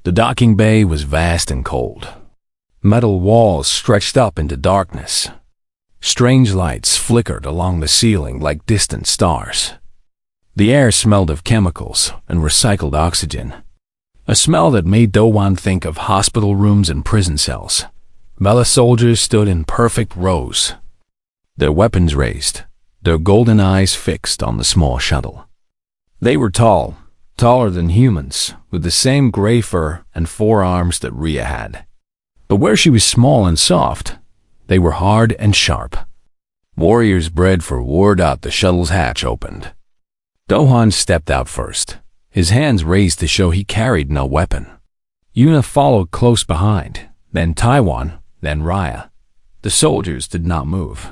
The docking bay was vast and cold. Metal walls stretched up into darkness. Strange lights flickered along the ceiling like distant stars. The air smelled of chemicals and recycled oxygen, a smell that made Do-hwan think of hospital rooms and prison cells. Bella soldiers stood in perfect rows, their weapons raised, their golden eyes fixed on the small shuttle. They were tall, taller than humans, with the same gray fur and 4 arms that Rhea had. But where she was small and soft, they were hard and sharp. Warriors bred for war. The shuttle's hatch opened. Do-hwan stepped out first, his hands raised to show he carried no weapon. Yuna followed close behind, then Taiwan, then Raya. The soldiers did not move.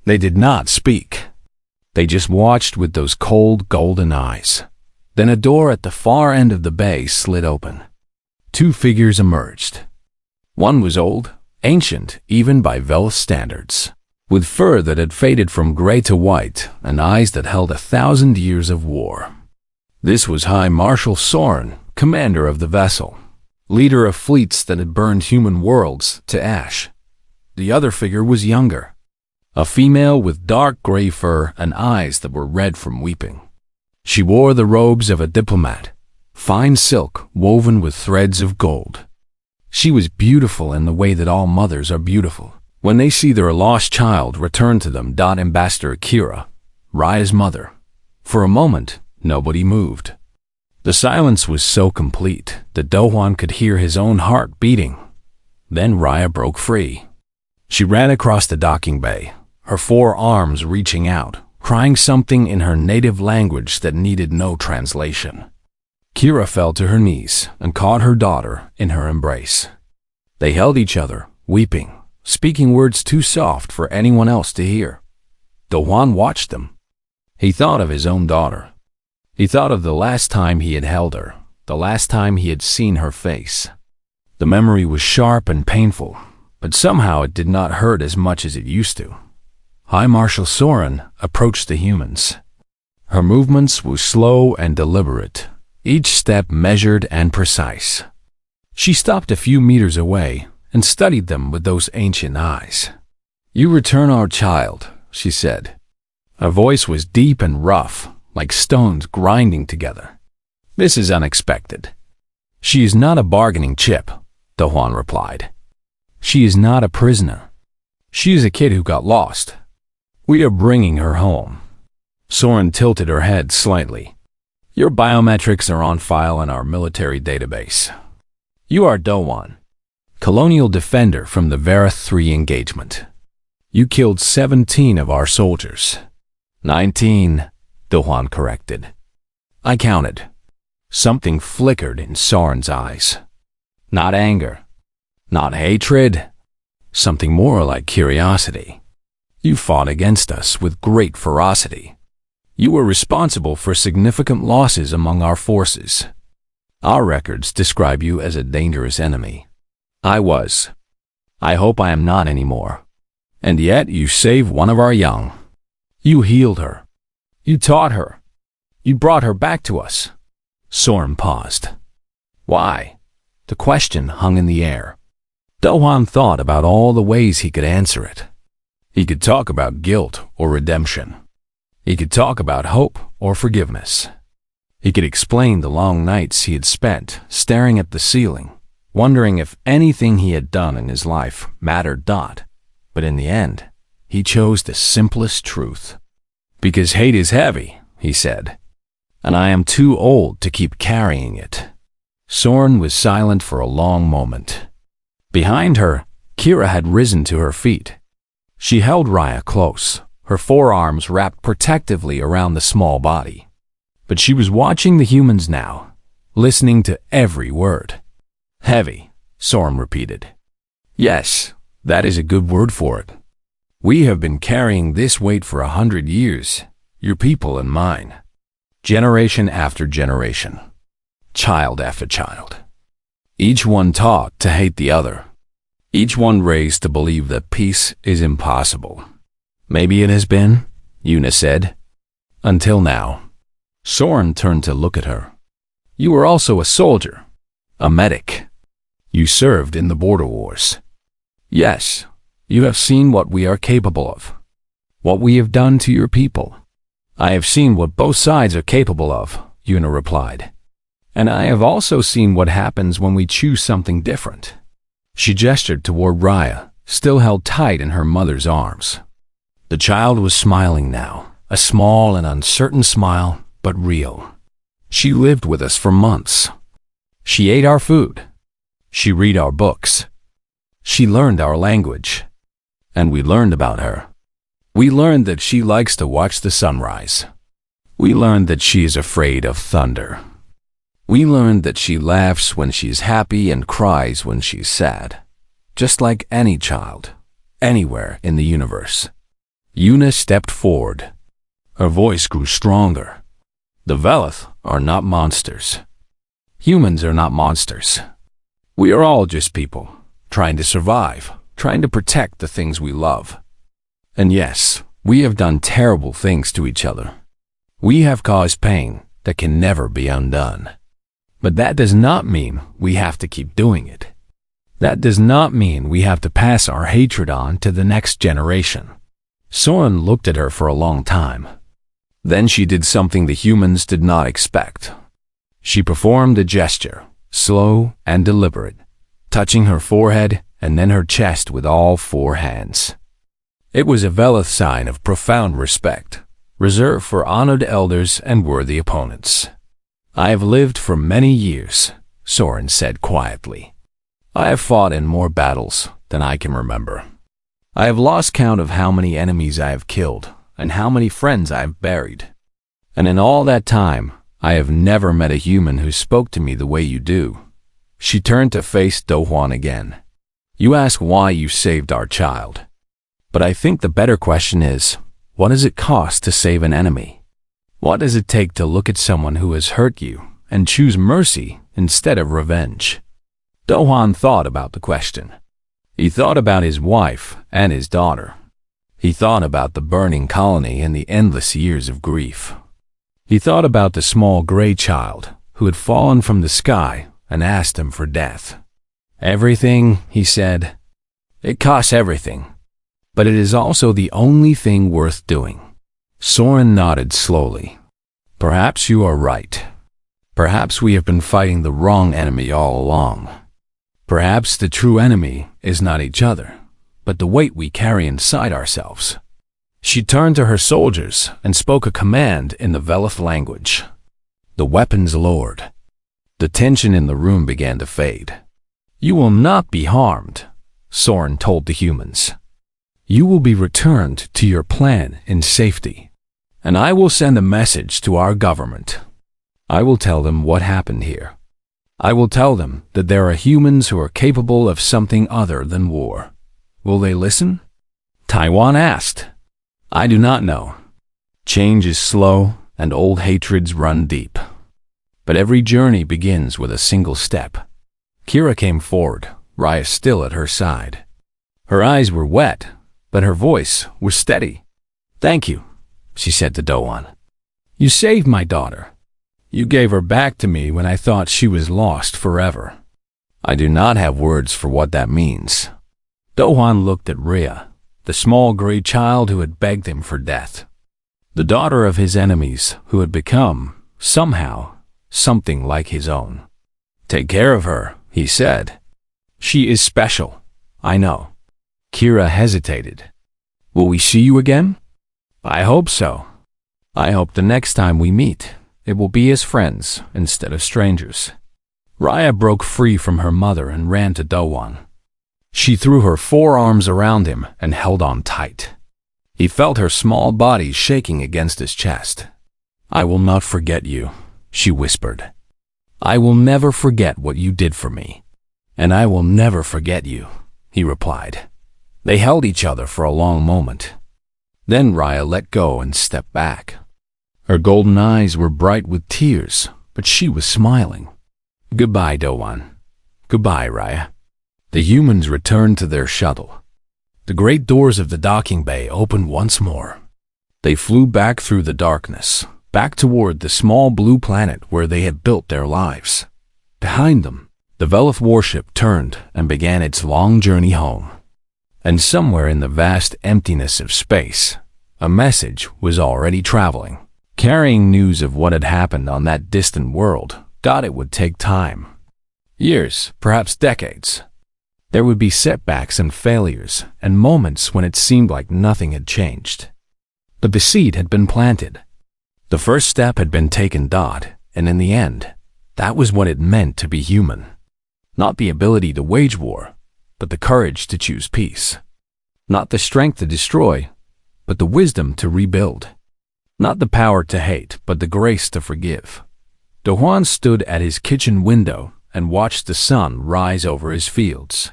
They did not speak. They just watched with those cold, golden eyes. Then a door at the far end of the bay slid open. 2 figures emerged. One was old, ancient even by Vel's standards, with fur that had faded from gray to white and eyes that held 1,000 years of war. This was High Marshal Soren, commander of the vessel, leader of fleets that had burned human worlds to ash. The other figure was younger, a female with dark gray fur and eyes that were red from weeping. She wore the robes of a diplomat, fine silk woven with threads of gold. She was beautiful in the way that all mothers are beautiful when they see their lost child return to them. Ambassador Kira, Raya's mother. For a moment, nobody moved. The silence was so complete that Do-hwan could hear his own heart beating. Then Raya broke free. She ran across the docking bay, her 4 arms reaching out, crying something in her native language that needed no translation. Kira fell to her knees and caught her daughter in her embrace. They held each other, weeping, speaking words too soft for anyone else to hear. Do-hwan watched them. He thought of his own daughter. He thought of the last time he had held her, the last time he had seen her face. The memory was sharp and painful, but somehow it did not hurt as much as it used to. High Marshal Soren approached the humans. Her movements were slow and deliberate, each step measured and precise. She stopped a few meters away and studied them with those ancient eyes. "You return our child," she said. Her voice was deep and rough, like stones grinding together. "This is unexpected." "She is not a bargaining chip," Do-hwan replied. "She is not a prisoner. She is a kid who got lost. We are bringing her home." Soren tilted her head slightly. "Your biometrics are on file in our military database. You are Do-hwan, colonial defender from the Vareth 3 engagement. You killed 17 of our soldiers." 19, Do-hwan corrected. "I counted." Something flickered in Soren's eyes. Not anger, not hatred, something more like curiosity. "You fought against us with great ferocity. You were responsible for significant losses among our forces. Our records describe you as a dangerous enemy. I was. I hope I am not anymore. And yet you saved one of our young. You healed her. You taught her. You brought her back to us." Soren paused. Why? The question hung in the air. Do-hwan thought about all the ways he could answer it. He could talk about guilt or redemption. He could talk about hope or forgiveness. He could explain the long nights he had spent staring at the ceiling, wondering if anything he had done in his life mattered. But in the end, he chose the simplest truth. "Because hate is heavy," he said, "and I am too old to keep carrying it." Soren was silent for a long moment. Behind her, Kira had risen to her feet. She held Raya close, her forearms wrapped protectively around the small body. But she was watching the humans now, listening to every word. "Heavy," Soren repeated. "Yes, that is a good word for it. We have been carrying this weight for 100 years, your people and mine. Generation after generation. Child after child. Each one taught to hate the other. Each one raised to believe that peace is impossible. Maybe it has been," Yuna said. "Until now." Soren turned to look at her. "You were also a soldier. A medic. You served in the border wars. Yes, you have seen what we are capable of. What we have done to your people. I have seen what both sides are capable of, Yuna replied. And I have also seen what happens when we choose something different. She gestured toward Raya, still held tight in her mother's arms. The child was smiling now, a small and uncertain smile, but real. She lived with us for months. She ate our food. She read our books. She learned our language. And we learned about her. We learned that she likes to watch the sunrise. We learned that she is afraid of thunder. We learned that she laughs when she's happy and cries when she's sad. Just like any child, anywhere in the universe. Yuna stepped forward. Her voice grew stronger. The Velith are not monsters. Humans are not monsters. We are all just people, trying to survive, trying to protect the things we love. And yes, we have done terrible things to each other. We have caused pain that can never be undone. But that does not mean we have to keep doing it. That does not mean we have to pass our hatred on to the next generation. Soren looked at her for a long time. Then she did something the humans did not expect. She performed a gesture, slow and deliberate, touching her forehead and then her chest with all four hands. It was a Velith sign of profound respect, reserved for honored elders and worthy opponents. I have lived for many years, Soren said quietly. I have fought in more battles than I can remember. I have lost count of how many enemies I have killed and how many friends I have buried. And in all that time, I have never met a human who spoke to me the way you do. She turned to face Dohwan again. You ask why you saved our child. But I think the better question is, what does it cost to save an enemy? What does it take to look at someone who has hurt you and choose mercy instead of revenge? Dohwan thought about the question. He thought about his wife and his daughter. He thought about the burning colony and the endless years of grief. He thought about the small gray child who had fallen from the sky and asked him for death. Everything, he said. It costs everything. But it is also the only thing worth doing. Soren nodded slowly. Perhaps you are right. Perhaps we have been fighting the wrong enemy all along. Perhaps the true enemy is not each other, but the weight we carry inside ourselves. She turned to her soldiers and spoke a command in the Velith language. The weapons lowered. The tension in the room began to fade. You will not be harmed, Soren told the humans. You will be returned to your plan in safety, and I will send a message to our government. I will tell them what happened here. I will tell them that there are humans who are capable of something other than war. Will they listen? Taiwan asked. I do not know. Change is slow and old hatreds run deep. But every journey begins with a single step. Kira came forward, Raya still at her side. Her eyes were wet, but her voice was steady. Thank you, she said to Dohwan. You saved my daughter. You gave her back to me when I thought she was lost forever. I do not have words for what that means. Dohwan looked at Rhea, the small gray child who had begged him for death. The daughter of his enemies who had become, somehow, something like his own. Take care of her, he said. She is special, I know. Kira hesitated. Will we see you again? I hope so. I hope the next time we meet, it will be as friends instead of strangers. Raya broke free from her mother and ran to Dohwan. She threw her forearms around him and held on tight. He felt her small body shaking against his chest. I will not forget you, she whispered. I will never forget what you did for me. And I will never forget you, he replied. They held each other for a long moment. Then Raya let go and stepped back. Her golden eyes were bright with tears, but she was smiling. Goodbye, Dohwan. Goodbye, Raya. The humans returned to their shuttle. The great doors of the docking bay opened once more. They flew back through the darkness, back toward the small blue planet where they had built their lives. Behind them, The Velith warship turned and began its long journey home. And somewhere in the vast emptiness of space, a message was already traveling, carrying news of what had happened on that distant world. It would take time. Years, perhaps decades. There would be setbacks and failures, and moments when it seemed like nothing had changed. But the seed had been planted. The first step had been taken, and in the end, that was what it meant to be human. Not the ability to wage war, but the courage to choose peace. Not the strength to destroy, but the wisdom to rebuild. Not the power to hate, but the grace to forgive. Dohwan stood at his kitchen window and watched the sun rise over his fields.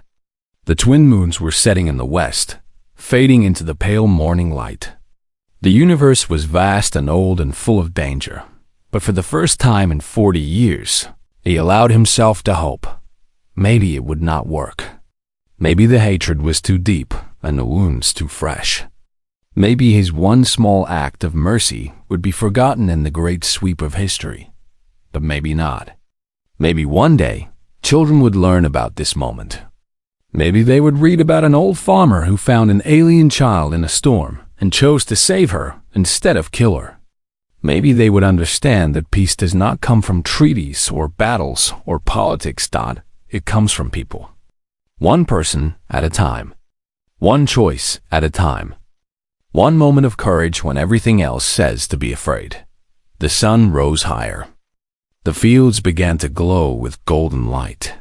The twin moons were setting in the west, fading into the pale morning light. The universe was vast and old and full of danger, but for the first time in 40 years, he allowed himself to hope. Maybe it would not work. Maybe the hatred was too deep and the wounds too fresh. Maybe his one small act of mercy would be forgotten in the great sweep of history. But maybe not. Maybe one day, children would learn about this moment. Maybe they would read about an old farmer who found an alien child in a storm and chose to save her instead of kill her. Maybe they would understand that peace does not come from treaties or battles or politics. It comes from people. One person at a time. One choice at a time. One moment of courage when everything else says to be afraid. The sun rose higher. The fields began to glow with golden light.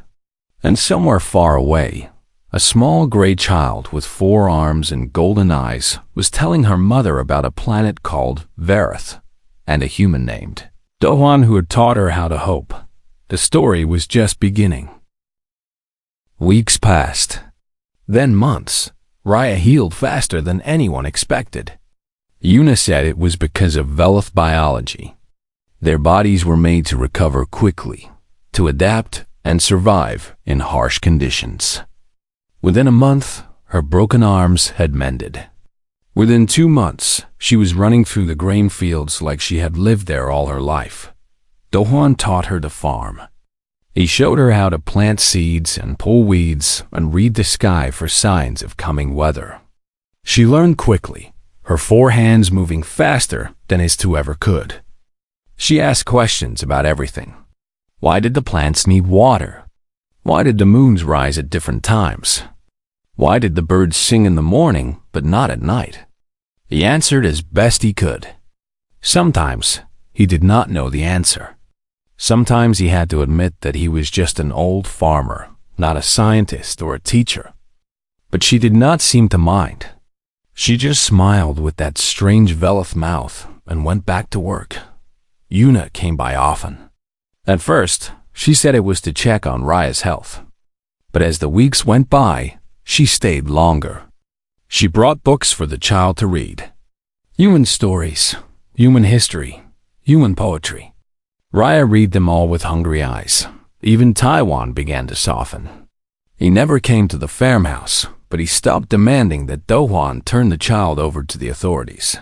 And somewhere far away, a small gray child with 4 arms and golden eyes was telling her mother about a planet called Verith and a human named Dohwan who had taught her how to hope. The story was just beginning. Weeks passed. Then months. Raya healed faster than anyone expected. Yuna said it was because of Velith biology. Their bodies were made to recover quickly, to adapt and survive in harsh conditions. Within a month, her broken arms had mended. Within 2 months, she was running through the grain fields like she had lived there all her life. Dohwan taught her to farm. He showed her how to plant seeds and pull weeds and read the sky for signs of coming weather. She learned quickly, her 4 hands moving faster than his 2 ever could. She asked questions about everything. Why did the plants need water? Why did the moons rise at different times? Why did the birds sing in the morning but not at night? He answered as best he could. Sometimes he did not know the answer. Sometimes he had to admit that he was just an old farmer, not a scientist or a teacher. But she did not seem to mind. She just smiled with that strange Velith mouth and went back to work. Yuna came by often. At first, she said it was to check on Raya's health. But as the weeks went by, she stayed longer. She brought books for the child to read. Human stories, human history, human poetry. Raya read them all with hungry eyes. Even Taiwan began to soften. He never came to the farmhouse, but he stopped demanding that Dohwan turn the child over to the authorities.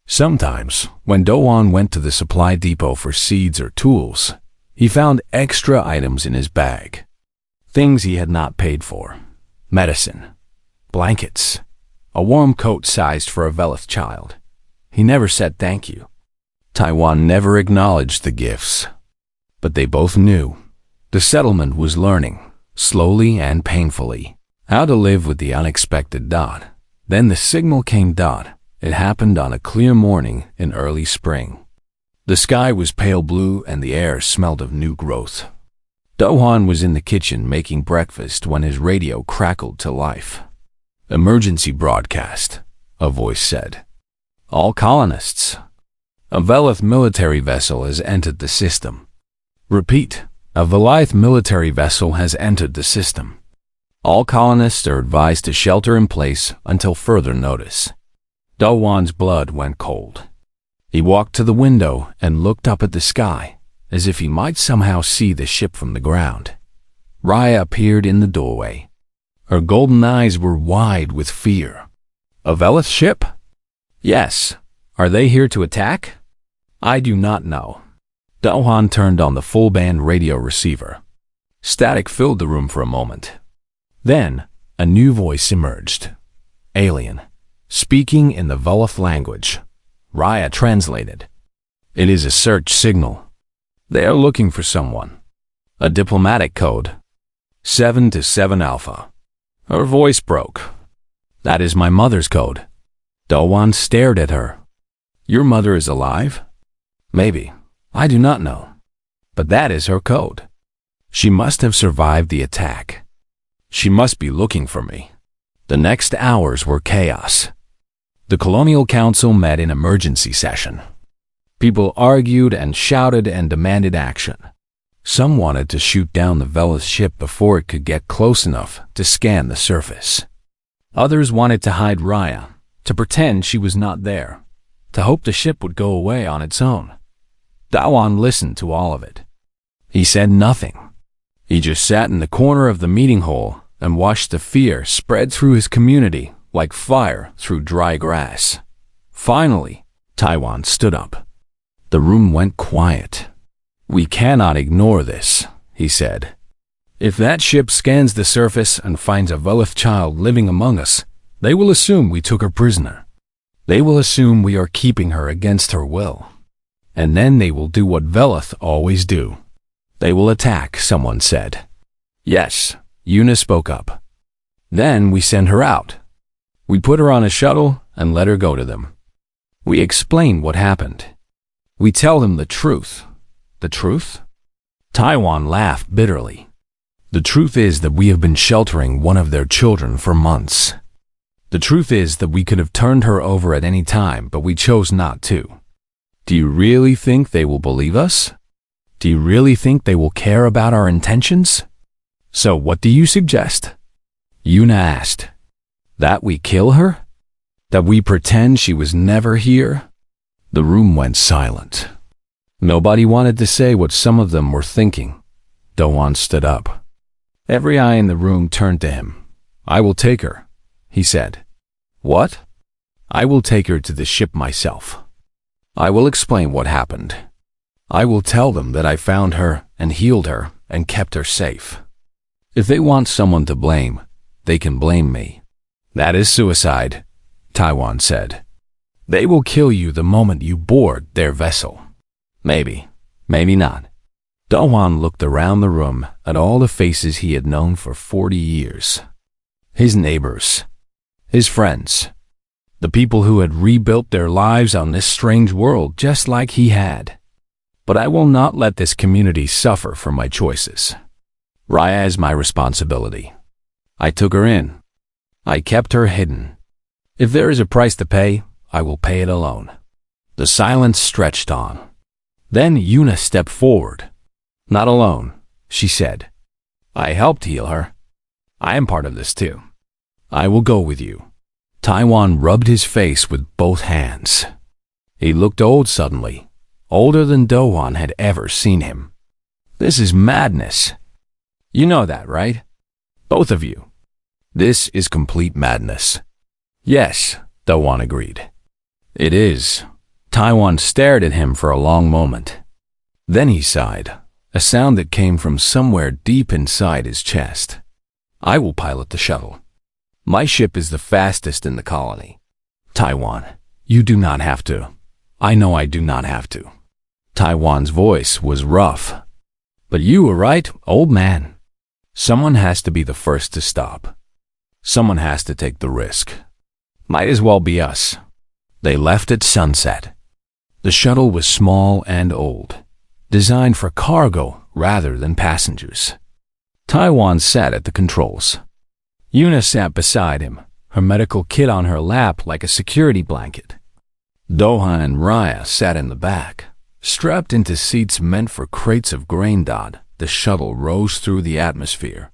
Sometimes, when Dohwan went to the supply depot for seeds or tools, he found extra items in his bag. Things he had not paid for. Medicine, blankets, a warm coat sized for a Velith child. He never said thank you. Taiwan never acknowledged the gifts. But they both knew. The settlement was learning, slowly and painfully, how to live with the unexpected. Then the signal came. It happened on a clear morning in early spring. The sky was pale blue and the air smelled of new growth. Dohwan was in the kitchen making breakfast when his radio crackled to life. "Emergency broadcast," a voice said. "All colonists. A Velith military vessel has entered the system." "Repeat, a Velith military vessel has entered the system. All colonists are advised to shelter in place until further notice." Dohwan's blood went cold. He walked to the window and looked up at the sky, as if he might somehow see the ship from the ground. Raya appeared in the doorway. Her golden eyes were wide with fear. "A Velith ship?" "Yes. Are they here to attack?" "I do not know." Dohwan turned on the full-band radio receiver. Static filled the room for a moment. Then, a new voice emerged. Alien, speaking in the Voleth language. Raya translated. It is a search signal. They are looking for someone. A diplomatic code. 7 to 7 Alpha. Her voice broke. That is my mother's code. Dowan stared at her. Your mother is alive? Maybe. I do not know. But that is her code. She must have survived the attack. She must be looking for me. The next hours were chaos. The Colonial Council met in emergency session. People argued and shouted and demanded action. Some wanted to shoot down the Velith ship before it could get close enough to scan the surface. Others wanted to hide Raya, to pretend she was not there, to hope the ship would go away on its own. Dawan listened to all of it. He said nothing. He just sat in the corner of the meeting hall and watched the fear spread through his community like fire through dry grass. Finally, Taiwan stood up. The room went quiet. We cannot ignore this, he said. If that ship scans the surface and finds a Velith child living among us, they will assume we took her prisoner. They will assume we are keeping her against her will. And then they will do what Velith always do. They will attack, someone said. Yes, Una spoke up. Then we send her out. We put her on a shuttle and let her go to them. We explain what happened. We tell them the truth. The truth? Taiwan laughed bitterly. The truth is that we have been sheltering one of their children for months. The truth is that we could have turned her over at any time, but we chose not to. Do you really think they will believe us? Do you really think they will care about our intentions? So what do you suggest? Una asked. That we kill her? That we pretend she was never here? The room went silent. Nobody wanted to say what some of them were thinking. Dowan stood up. Every eye in the room turned to him. I will take her, he said. What? I will take her to the ship myself. I will explain what happened. I will tell them that I found her and healed her and kept her safe. If they want someone to blame, they can blame me. That is suicide, Taiwan said. They will kill you the moment you board their vessel. Maybe, maybe not. Dawan looked around the room at all the faces he had known for 40 years. His neighbors, his friends, the people who had rebuilt their lives on this strange world just like he had. But I will not let this community suffer for my choices. Raya is my responsibility. I took her in. I kept her hidden. If there is a price to pay, I will pay it alone. The silence stretched on. Then Una stepped forward. Not alone, she said. I helped heal her. I am part of this too. I will go with you. Taiwan rubbed his face with both hands. He looked old suddenly, older than Dowan had ever seen him. This is madness. You know that, right? Both of you. This is complete madness. Yes, Dowan agreed. It is. Taiwan stared at him for a long moment. Then he sighed, a sound that came from somewhere deep inside his chest. I will pilot the shuttle. My ship is the fastest in the colony. Taiwan, you do not have to. I know I do not have to. Taiwan's voice was rough. But you were right, old man. Someone has to be the first to stop. Someone has to take the risk. Might as well be us. They left at sunset. The shuttle was small and old, designed for cargo rather than passengers. Taiwan sat at the controls. Una sat beside him, her medical kit on her lap like a security blanket. Doha and Raya sat in the back, strapped into seats meant for crates of grain. The shuttle rose through the atmosphere.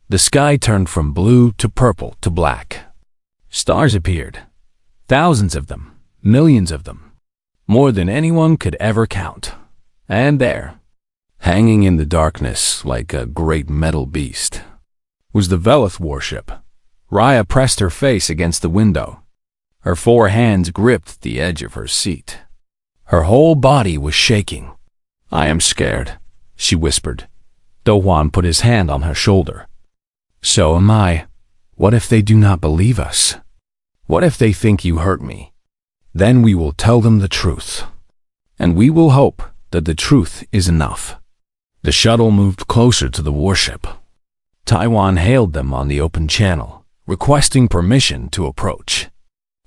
The sky turned from blue to purple to black. Stars appeared. Thousands of them, millions of them. More than anyone could ever count. And there, hanging in the darkness like a great metal beast, was the Velith warship. Raya pressed her face against the window. Her 4 hands gripped the edge of her seat. Her whole body was shaking. I am scared, she whispered. Do-hwan put his hand on her shoulder. So am I. What if they do not believe us? What if they think you hurt me? Then we will tell them the truth. And we will hope that the truth is enough. The shuttle moved closer to the warship. Taiwan hailed them on the open channel, requesting permission to approach.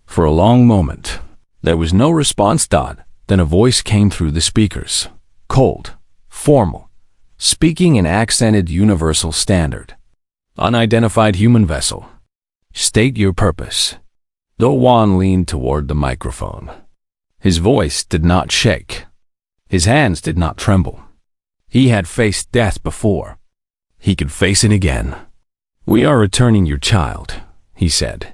For a long moment, there was no response. Then a voice came through the speakers, cold, formal, speaking in accented universal standard. Unidentified human vessel. State your purpose. Do-hwan leaned toward the microphone. His voice did not shake. His hands did not tremble. He had faced death before. He could face it again. We are returning your child, he said.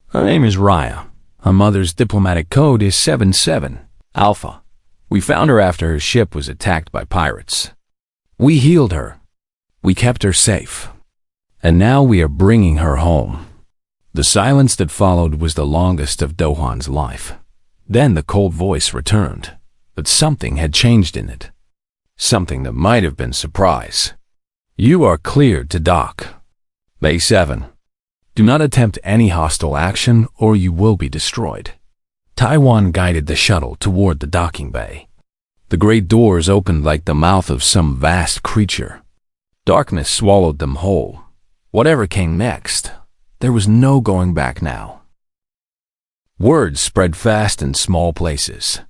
Her name is Raya. Her mother's diplomatic code is 77 Alpha. We found her after her ship was attacked by pirates. We healed her. We kept her safe. And now we are bringing her home. The silence that followed was the longest of Do-hwan's life. Then the cold voice returned, but something had changed in it. Something that might have been surprise. You are cleared to dock. May 7. Do not attempt any hostile action or you will be destroyed. Taiwan guided the shuttle toward the docking bay. The great doors opened like the mouth of some vast creature. Darkness swallowed them whole. Whatever came next, there was no going back now. Words spread fast in small places.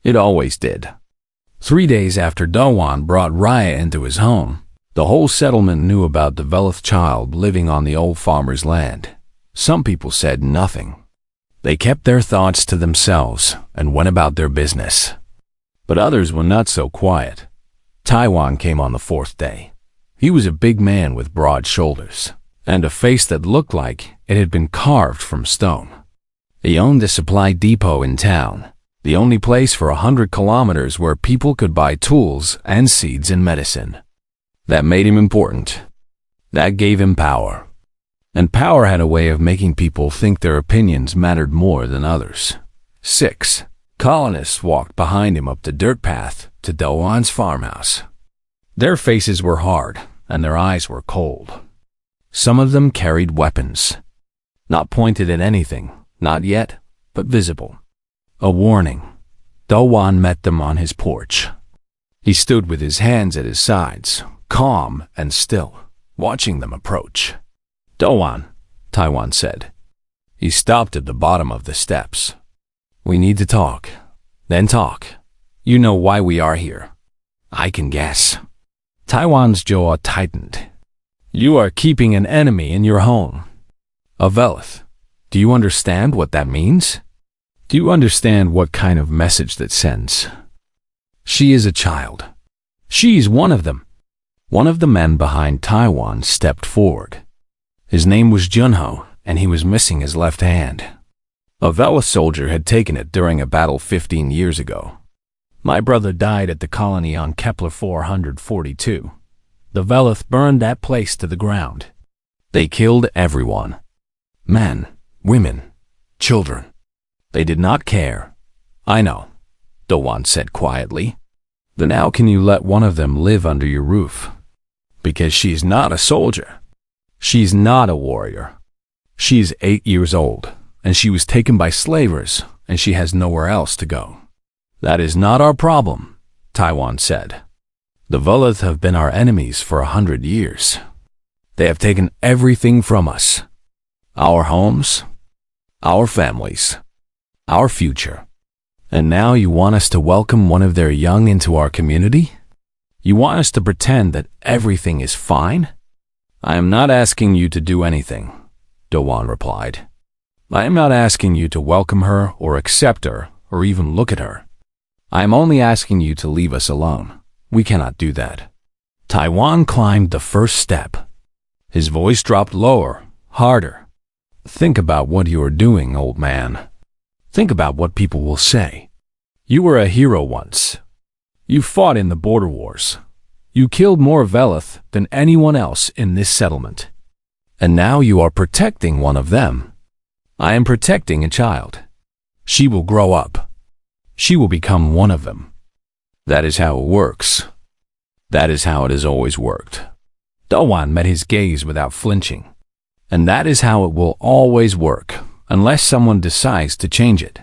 It always did. 3 days after Do-hwan brought Raya into his home, the whole settlement knew about the Velith child living on the old farmer's land. Some people said nothing. They kept their thoughts to themselves and went about their business. But others were not so quiet. Taiwan came on the 4th day. He was a big man with broad shoulders and a face that looked like it had been carved from stone. He owned a supply depot in town, the only place for 100 kilometers where people could buy tools and seeds and medicine. That made him important. That gave him power. And power had a way of making people think their opinions mattered more than others. 6 colonists walked behind him up the dirt path to Do-hwan's farmhouse. Their faces were hard and their eyes were cold. Some of them carried weapons. Not pointed at anything, not yet, but visible. A warning. Do-hwan met them on his porch. He stood with his hands at his sides, calm and still, watching them approach. Do-hwan, Taiwan said. He stopped at the bottom of the steps. We need to talk. Then talk. You know why we are here. I can guess. Taiwan's jaw tightened. You are keeping an enemy in your home. A Velith. Do you understand what that means? Do you understand what kind of message that sends? She is a child. She is one of them. One of the men behind Taiwan stepped forward. His name was Junho, and he was missing his left hand. A Velith soldier had taken it during a battle 15 years ago. My brother died at the colony on Kepler 442. The Velith burned that place to the ground. They killed everyone. Men, women, children. They did not care. I know, Do-hwan said quietly. Then how can you let one of them live under your roof? Because she's not a soldier. She's not a warrior. She's 8 years old, and she was taken by slavers, and she has nowhere else to go. That is not our problem, Taiwan said. The Velith have been our enemies for 100 years. They have taken everything from us. Our homes, our families, our future. And now you want us to welcome one of their young into our community? You want us to pretend that everything is fine? I am not asking you to do anything, Do-hwan replied. I am not asking you to welcome her or accept her or even look at her. I am only asking you to leave us alone. We cannot do that. Taiwan climbed the first step. His voice dropped lower, harder. Think about what you are doing, old man. Think about what people will say. You were a hero once. You fought in the border wars. You killed more Velith than anyone else in this settlement. And now you are protecting one of them. I am protecting a child. She will grow up. She will become one of them. That is how it works. That is how it has always worked. Do-hwan met his gaze without flinching. And that is how it will always work, unless someone decides to change it.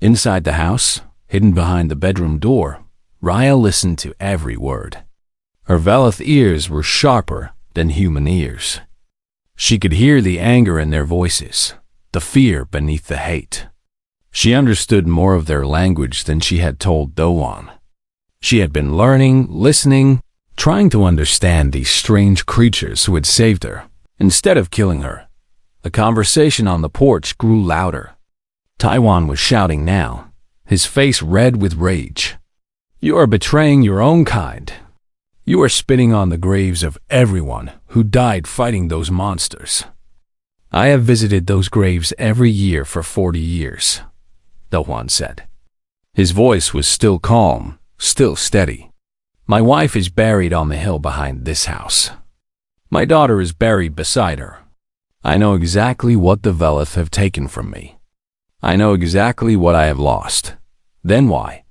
Inside the house, hidden behind the bedroom door, Raya listened to every word. Her Velith ears were sharper than human ears. She could hear the anger in their voices, the fear beneath the hate. She understood more of their language than she had told Do-hwan. She had been learning, listening, trying to understand these strange creatures who had saved her, instead of killing her. The conversation on the porch grew louder. Taiwan was shouting now, his face red with rage. You are betraying your own kind. You are spitting on the graves of everyone who died fighting those monsters. I have visited those graves every year for 40 years, Do-hwan said. His voice was still calm, still steady. My wife is buried on the hill behind this house. My daughter is buried beside her. I know exactly what the Velith have taken from me. I know exactly what I have lost. Then why?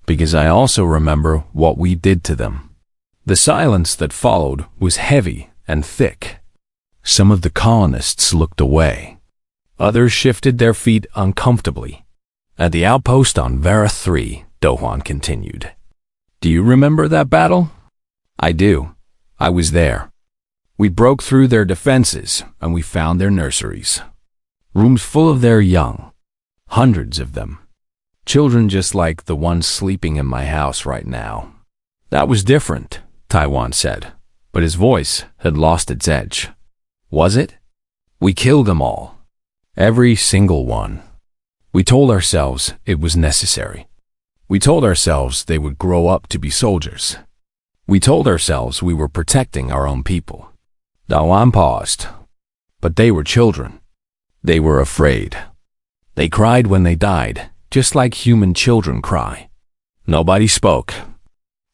Because I also remember what we did to them. The silence that followed was heavy and thick. Some of the colonists looked away. Others shifted their feet uncomfortably. At the outpost on Vera 3, Do-hwan continued. Do you remember that battle? I do. I was there. We broke through their defenses and we found their nurseries. Rooms full of their young. Hundreds of them. Children just like the ones sleeping in my house right now. That was different, Taiwan said, but his voice had lost its edge. Was it? We killed them all. Every single one. We told ourselves it was necessary. We told ourselves they would grow up to be soldiers. We told ourselves we were protecting our own people. Do-hwan paused. But they were children. They were afraid. They cried when they died, just like human children cry. Nobody spoke.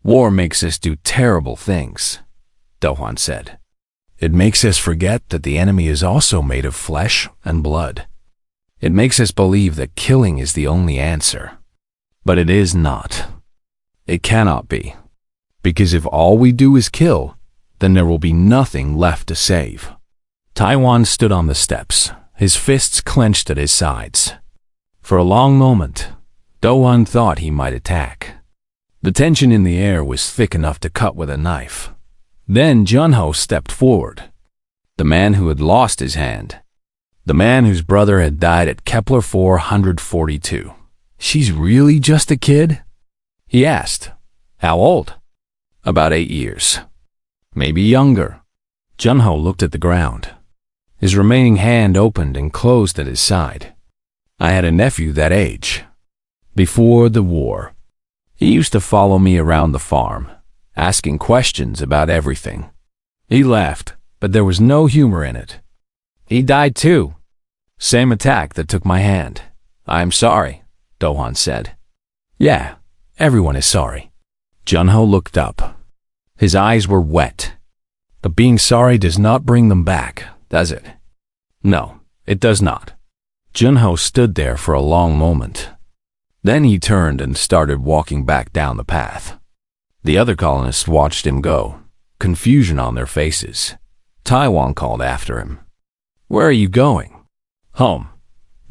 War makes us do terrible things, Do-hwan said. It makes us forget that the enemy is also made of flesh and blood. It makes us believe that killing is the only answer. But it is not. It cannot be. Because if all we do is kill, then there will be nothing left to save. Taiwan stood on the steps, his fists clenched at his sides. For a long moment, Do-hwan thought he might attack. The tension in the air was thick enough to cut with a knife. Then Junho stepped forward. The man who had lost his hand. The man whose brother had died at Kepler 442. She's really just a kid? He asked. How old? About 8 years. Maybe younger. Junho looked at the ground. His remaining hand opened and closed at his side. I had a nephew that age. Before the war. He used to follow me around the farm, asking questions about everything. He laughed, but there was no humor in it. He died too. Same attack that took my hand. I'm sorry, Do-hwan said. Yeah, everyone is sorry. Junho looked up. His eyes were wet. But being sorry does not bring them back, does it? No, it does not. Junho stood there for a long moment. Then he turned and started walking back down the path. The other colonists watched him go, confusion on their faces. Taiwan called after him. Where are you going? Home,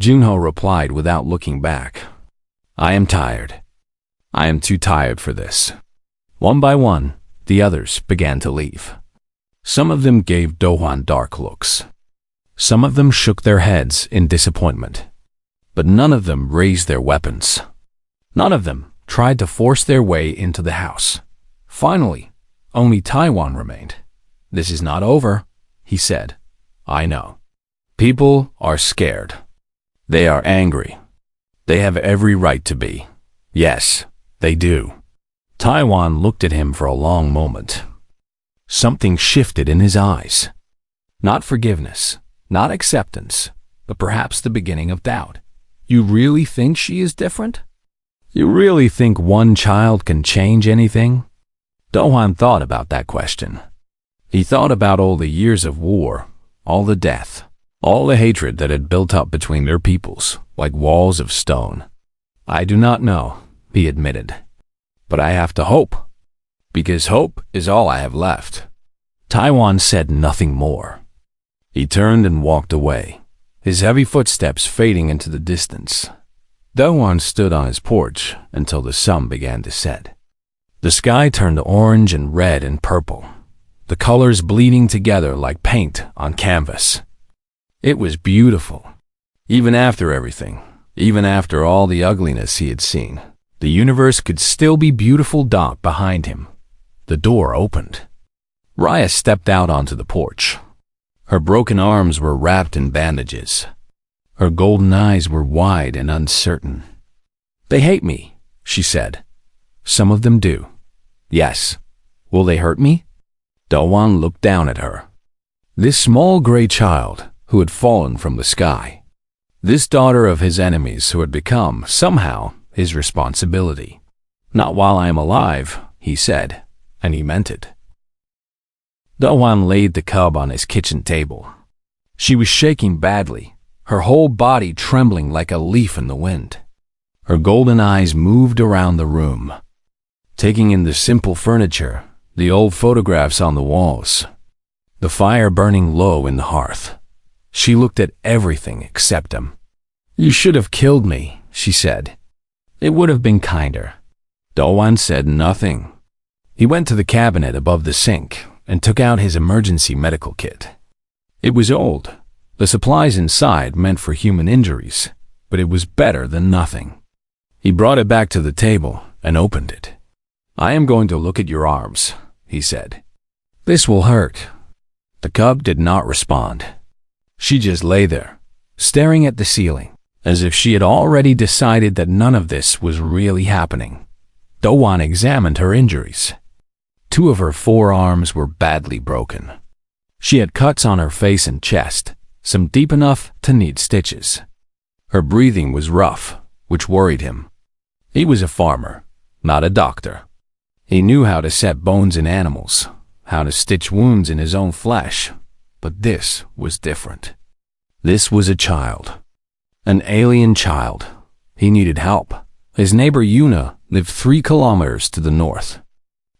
Junho replied without looking back. I am tired. I am too tired for this. One by one, the others began to leave. Some of them gave Do-hwan dark looks. Some of them shook their heads in disappointment. But none of them raised their weapons. None of them tried to force their way into the house. Finally, only Taiwan remained. This is not over, he said. I know. People are scared. They are angry. They have every right to be. Yes, they do. Taiwan looked at him for a long moment. Something shifted in his eyes. Not forgiveness, not acceptance, but perhaps the beginning of doubt. You really think she is different? You really think one child can change anything? Do-hwan thought about that question. He thought about all the years of war, all the death, all the hatred that had built up between their peoples, like walls of stone. I do not know, he admitted. But I have to hope. Because hope is all I have left. Taiwan said nothing more. He turned and walked away, his heavy footsteps fading into the distance. Dawan stood on his porch until the sun began to set. The sky turned orange and red and purple, the colors bleeding together like paint on canvas. It was beautiful. Even after everything, even after all the ugliness he had seen, the universe could still be beautiful. Behind him, the door opened. Raya stepped out onto the porch. Her broken arms were wrapped in bandages. Her golden eyes were wide and uncertain. "They hate me," she said. "Some of them do." "Yes. Will they hurt me?" Dawan looked down at her. This small gray child who had fallen from the sky. This daughter of his enemies who had become, somehow, his responsibility. "Not while I am alive," he said, and he meant it. Dawan laid the cub on his kitchen table. She was shaking badly, her whole body trembling like a leaf in the wind. Her golden eyes moved around the room, taking in the simple furniture, the old photographs on the walls, the fire burning low in the hearth. She looked at everything except him. "You should have killed me," she said. "It would have been kinder." Dawan said nothing. He went to the cabinet above the sink and took out his emergency medical kit. It was old. The supplies inside meant for human injuries, but it was better than nothing. He brought it back to the table and opened it. "I am going to look at your arms," he said. "This will hurt." The cub did not respond. She just lay there, staring at the ceiling, as if she had already decided that none of this was really happening. Dawan examined her injuries. 2 of her forearms were badly broken. She had cuts on her face and chest, some deep enough to need stitches. Her breathing was rough, which worried him. He was a farmer, not a doctor. He knew how to set bones in animals, how to stitch wounds in his own flesh, but this was different. This was a child. An alien child. He needed help. His neighbor Yuna lived 3 kilometers to the north.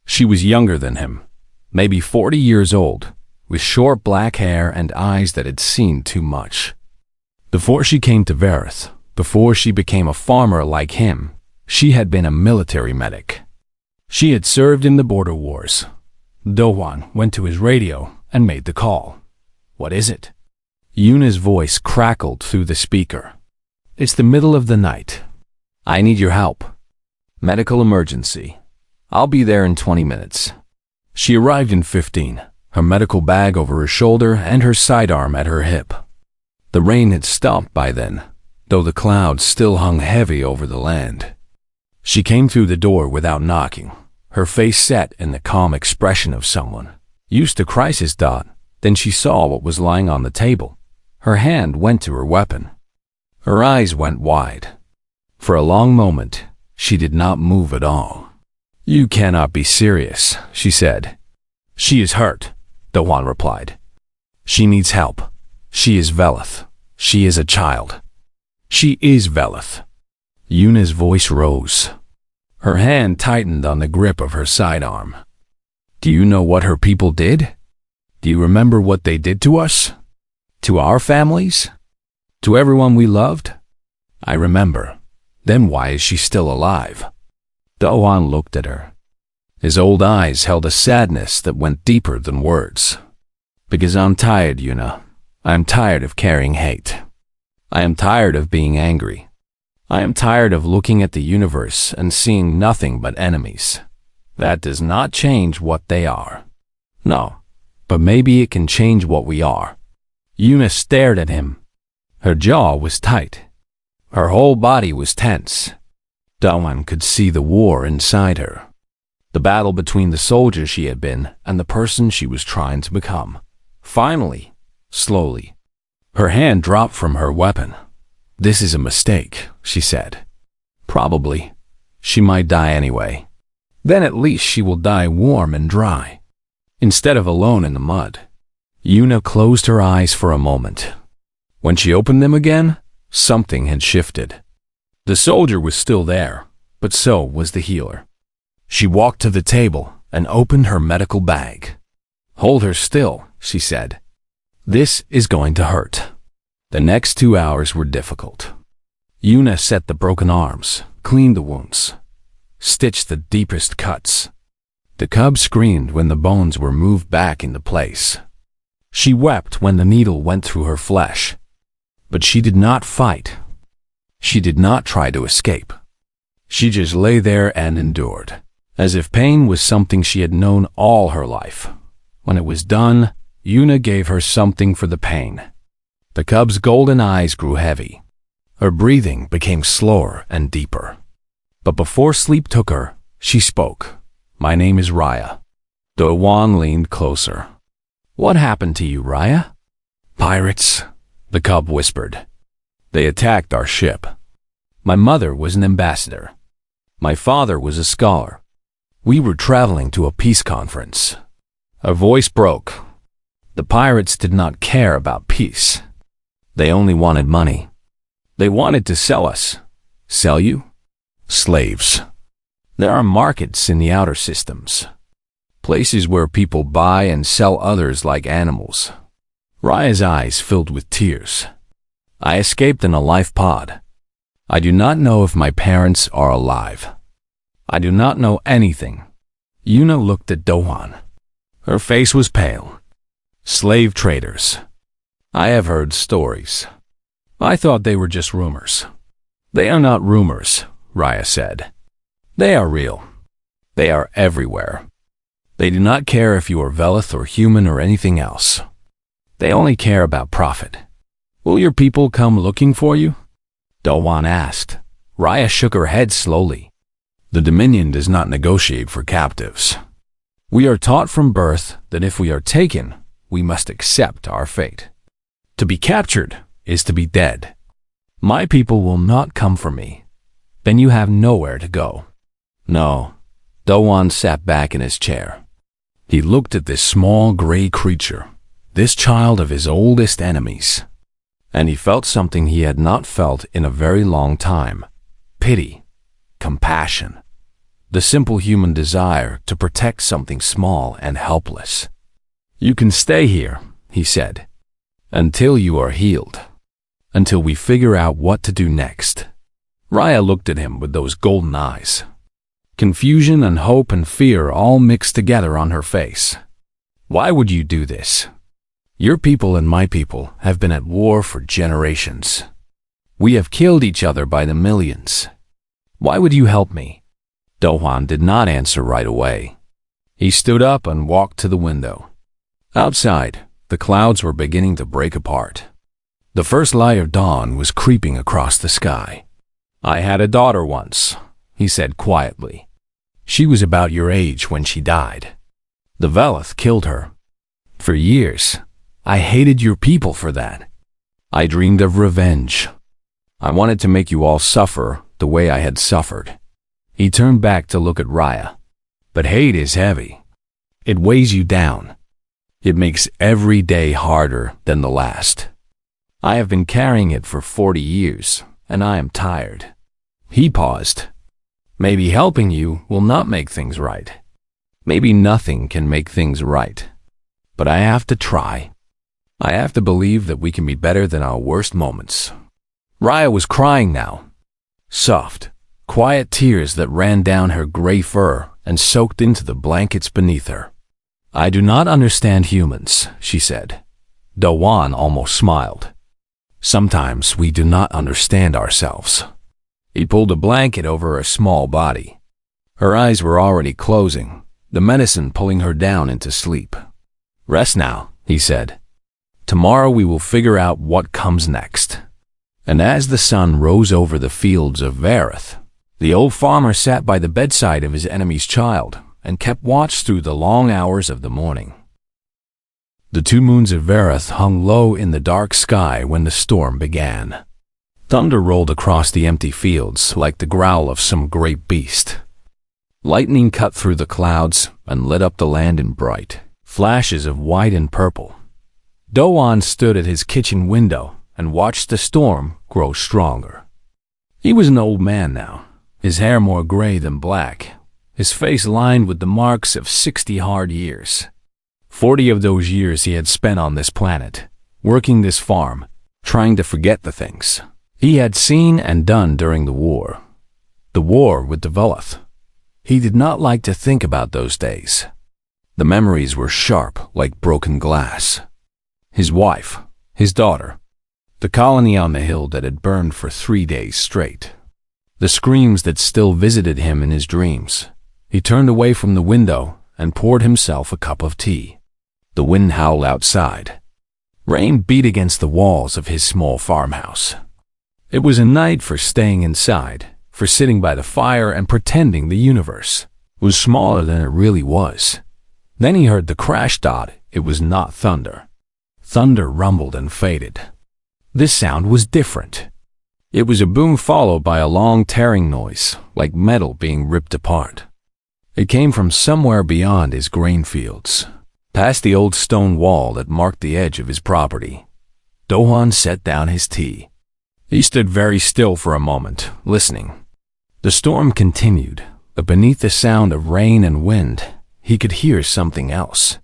She was younger than him, maybe 40 years old, with short black hair and eyes that had seen too much. Before she came to Verith, before she became a farmer like him, she had been a military medic. She had served in the border wars. Dawan went to his radio and made the call. "What is it?" Yuna's voice crackled through the speaker. "It's the middle of the night. I need your help. Medical emergency. I'll be there in 20 minutes. She arrived in 15, her medical bag over her shoulder and her sidearm at her hip. The rain had stopped by then, though the clouds still hung heavy over the land. She came through the door without knocking, her face set in the calm expression of someone used to crisis. Then she saw what was lying on the table. Her hand went to her weapon. Her eyes went wide. For a long moment, she did not move at all. "You cannot be serious," she said. "She is hurt," Dawan replied. "She needs help. She is Velith. She is a child." "She is Velith." Yuna's voice rose. Her hand tightened on the grip of her sidearm. "Do you know what her people did? Do you remember what they did to us? To our families? To everyone we loved?" "I remember." "Then why is she still alive?" Dawan looked at her. His old eyes held a sadness that went deeper than words. "Because I'm tired, Yuna. I'm tired of carrying hate. I am tired of being angry. I am tired of looking at the universe and seeing nothing but enemies. That does not change what they are. No, but maybe it can change what we are." Yuna stared at him. Her jaw was tight. Her whole body was tense. Dawan could see the war inside her. The battle between the soldier she had been and the person she was trying to become. Finally, slowly, her hand dropped from her weapon. "This is a mistake," she said. "Probably. She might die anyway. Then at least she will die warm and dry, instead of alone in the mud." Yuna closed her eyes for a moment. When she opened them again, something had shifted. The soldier was still there, but so was the healer. She walked to the table and opened her medical bag. "Hold her still," she said. "This is going to hurt." The next 2 hours were difficult. Yuna set the broken arms, cleaned the wounds, stitched the deepest cuts. The cub screamed when the bones were moved back into place. She wept when the needle went through her flesh. But she did not fight. She did not try to escape. She just lay there and endured, as if pain was something she had known all her life. When it was done, Yuna gave her something for the pain. The cub's golden eyes grew heavy. Her breathing became slower and deeper. But before sleep took her, she spoke. "My name is Raya." Do-Wan leaned closer. "What happened to you, Raya?" "Pirates," the cub whispered. "They attacked our ship. My mother was an ambassador. My father was a scholar. We were traveling to a peace conference." Her voice broke. The pirates did not care about peace. They only wanted money. They wanted to sell us. Sell you? Slaves. There are markets in the outer systems. Places where people buy and sell others like animals. Raya's eyes filled with tears. "I escaped in a life pod. I do not know if my parents are alive. I do not know anything." Yuna looked at Do-Wan. Her face was pale. "Slave traders. I have heard stories. I thought they were just rumors." "They are not rumors," Raya said. "They are real. They are everywhere. They do not care if you are Velith or human or anything else. They only care about profit. Will your people come looking for you?" Do-Wan asked. Raya shook her head slowly. "The Dominion does not negotiate for captives. We are taught from birth that if we are taken, we must accept our fate. To be captured is to be dead. My people will not come for me. Then you have nowhere to go." "No." Do-Wan sat back in his chair. He looked at this small gray creature, this child of his oldest enemies, and he felt something he had not felt in a very long time. Pity, compassion, the simple human desire to protect something small and helpless. "You can stay here," he said, "until you are healed. Until we figure out what to do next." Raya looked at him with those golden eyes. Confusion and hope and fear all mixed together on her face. "Why would you do this? Your people and my people have been at war for generations. We have killed each other by the millions. Why would you help me?" Do-Wan did not answer right away. He stood up and walked to the window. Outside, the clouds were beginning to break apart. The first light of dawn was creeping across the sky. "I had a daughter once," he said quietly. "She was about your age when she died. The Velith killed her. For years, I hated your people for that. I dreamed of revenge. I wanted to make you all suffer the way I had suffered." He turned back to look at Raya. "But hate is heavy. It weighs you down. It makes every day harder than the last. I have been carrying it for 40 years, and I am tired." He paused. "Maybe helping you will not make things right. Maybe nothing can make things right. But I have to try. I have to believe that we can be better than our worst moments." Raya was crying now. Soft, quiet tears that ran down her gray fur and soaked into the blankets beneath her. "I do not understand humans," she said. Do-Wan almost smiled. "Sometimes we do not understand ourselves." He pulled a blanket over her small body. Her eyes were already closing, the medicine pulling her down into sleep. "Rest now," he said. "Tomorrow we will figure out what comes next." And as the sun rose over the fields of Vareth, the old farmer sat by the bedside of his enemy's child and kept watch through the long hours of the morning. The 2 moons of Vareth hung low in the dark sky when the storm began. Thunder rolled across the empty fields like the growl of some great beast. Lightning cut through the clouds and lit up the land in bright flashes of white and purple. Do-Wan stood at his kitchen window and watched the storm grow stronger. He was an old man now, his hair more gray than black, his face lined with the marks of 60 hard years. 40 of those years he had spent on this planet, working this farm, trying to forget the things he had seen and done during the war. The war with the Veloth. He did not like to think about those days. The memories were sharp like broken glass. His wife, his daughter, the colony on the hill that had burned for 3 days straight. The screams that still visited him in his dreams. He turned away from the window and poured himself a cup of tea. The wind howled outside. Rain beat against the walls of his small farmhouse. It was a night for staying inside, for sitting by the fire and pretending the universe was smaller than it really was. Then he heard the crash. It was not thunder. Thunder rumbled and faded. This sound was different. It was a boom followed by a long tearing noise, like metal being ripped apart. It came from somewhere beyond his grain fields, past the old stone wall that marked the edge of his property. Do-hwan set down his tea. He stood very still for a moment, listening. The storm continued, but beneath the sound of rain and wind, he could hear something else.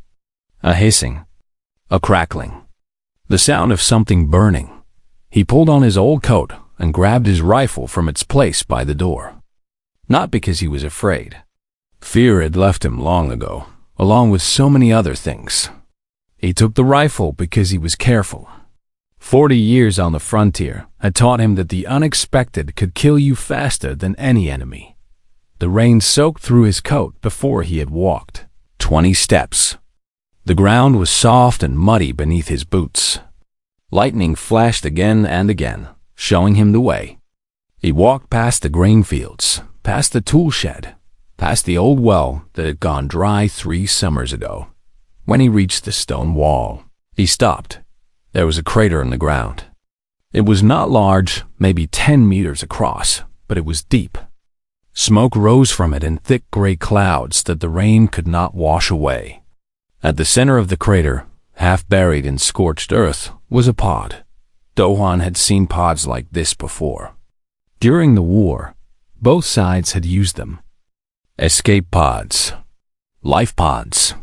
A hissing, a crackling, the sound of something burning. He pulled on his old coat and grabbed his rifle from its place by the door. Not because he was afraid. Fear had left him long ago, along with so many other things. He took the rifle because he was careful. 40 years on the frontier had taught him that the unexpected could kill you faster than any enemy. The rain soaked through his coat before he had walked 20 steps. The ground was soft and muddy beneath his boots. Lightning flashed again and again, showing him the way. He walked past the grain fields, past the tool shed, past the old well that had gone dry 3 summers ago. When he reached the stone wall, he stopped. There was a crater in the ground. It was not large, maybe 10 meters across, but it was deep. Smoke rose from it in thick gray clouds that the rain could not wash away. At the center of the crater, half buried in scorched earth, was a pod. Do-hwan had seen pods like this before. During the war, both sides had used them. Escape pods. Life pods.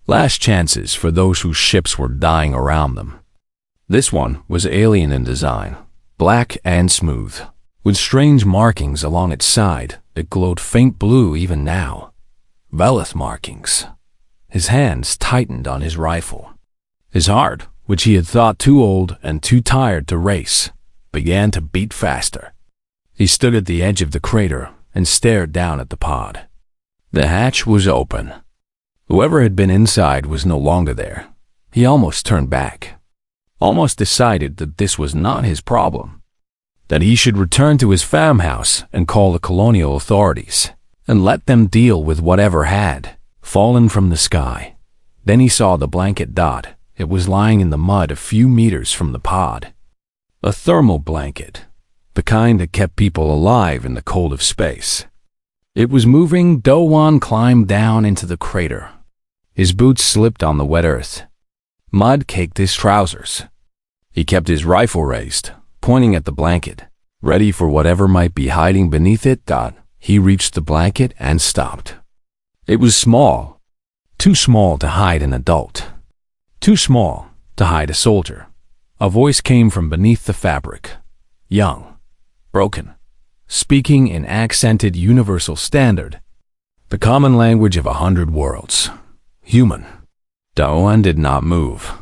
Last chances for those whose ships were dying around them. This one was alien in design, black and smooth, with strange markings along its side that glowed faint blue even now. Veloth markings. His hands tightened on his rifle. His heart, which he had thought too old and too tired to race, began to beat faster. He stood at the edge of the crater and stared down at the pod. The hatch was open. Whoever had been inside was no longer there. He almost turned back, almost decided that this was not his problem, that he should return to his farmhouse and call the colonial authorities and let them deal with whatever had fallen from the sky. Then he saw the blanket dot. It was lying in the mud a few meters from the pod. A thermal blanket, the kind that kept people alive in the cold of space. It was moving. Do-hwan climbed down into the crater. His boots slipped on the wet earth. Mud caked his trousers. He kept his rifle raised, pointing at the blanket, ready for whatever might be hiding beneath it. He reached the blanket and stopped. It was small, too small to hide an adult. Too small to hide a soldier. A voice came from beneath the fabric. Young, broken, speaking in accented universal standard, the common language of 100 worlds. Human. Do-hwan did not move.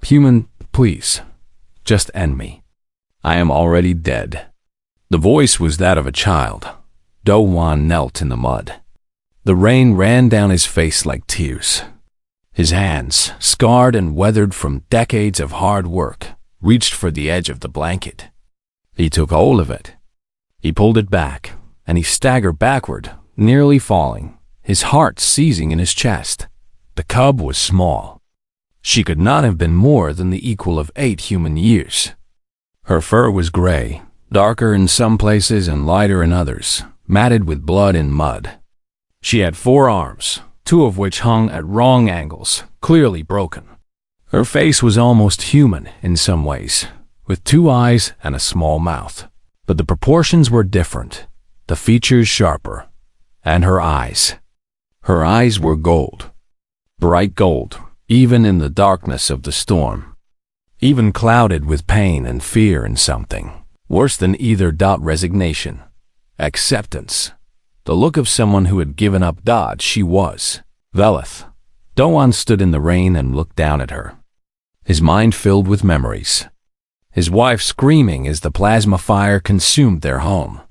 Human, please, just end me. I am already dead. The voice was that of a child. Do-hwan knelt in the mud. The rain ran down his face like tears. His hands, scarred and weathered from decades of hard work, reached for the edge of the blanket. He took hold of it. He pulled it back, and he staggered backward, nearly falling, his heart seizing in his chest. The cub was small. She could not have been more than the equal of 8 human years. Her fur was gray, darker in some places and lighter in others, matted with blood and mud. She had 4 arms, 2 of which hung at wrong angles, clearly broken. Her face was almost human in some ways, with 2 eyes and a small mouth. But the proportions were different, the features sharper. And her eyes. Her eyes were gold. Bright gold, even in the darkness of the storm. Even clouded with pain and fear and something worse than either. Resignation. Acceptance. The look of someone who had given up. She was Velith. Doan stood in the rain and looked down at her. His mind filled with memories. His wife screaming as the plasma fire consumed their home.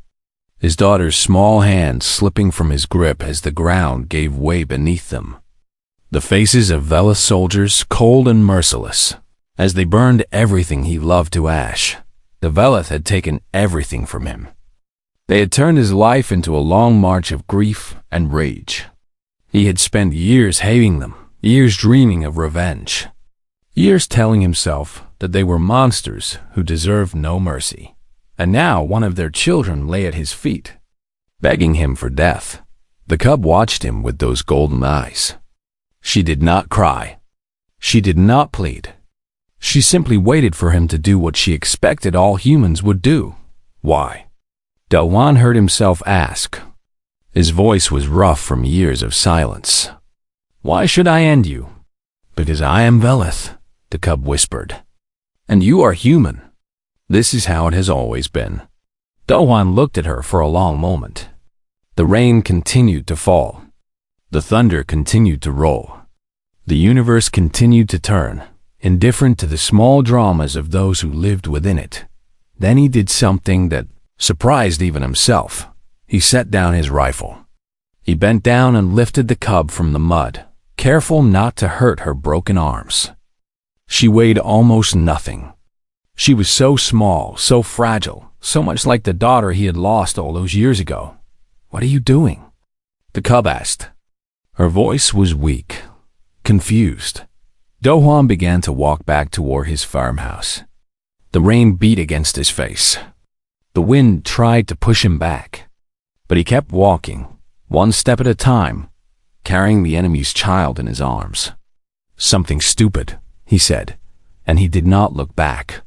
His daughter's small hand slipping from his grip as the ground gave way beneath them. The faces of Velith soldiers, cold and merciless, as they burned everything he loved to ash. The Velith had taken everything from him. They had turned his life into a long march of grief and rage. He had spent years hating them, years dreaming of revenge, years telling himself that they were monsters who deserved no mercy. And now one of their children lay at his feet, begging him for death. The cub watched him with those golden eyes. She did not cry. She did not plead. She simply waited for him to do what she expected all humans would do. Why? Doan heard himself ask. His voice was rough from years of silence. Why should I end you? Because I am Velith, the cub whispered. And you are human. This is how it has always been. Doan looked at her for a long moment. The rain continued to fall. The thunder continued to roll. The universe continued to turn, indifferent to the small dramas of those who lived within it. Then he did something that surprised even himself. He set down his rifle. He bent down and lifted the cub from the mud, careful not to hurt her broken arms. She weighed almost nothing. She was so small, so fragile, so much like the daughter he had lost all those years ago. What are you doing? The cub asked. Her voice was weak, confused. Doan began to walk back toward his farmhouse. The rain beat against his face. The wind tried to push him back, but he kept walking, one step at a time, carrying the enemy's child in his arms. Something stupid, he said, and he did not look back.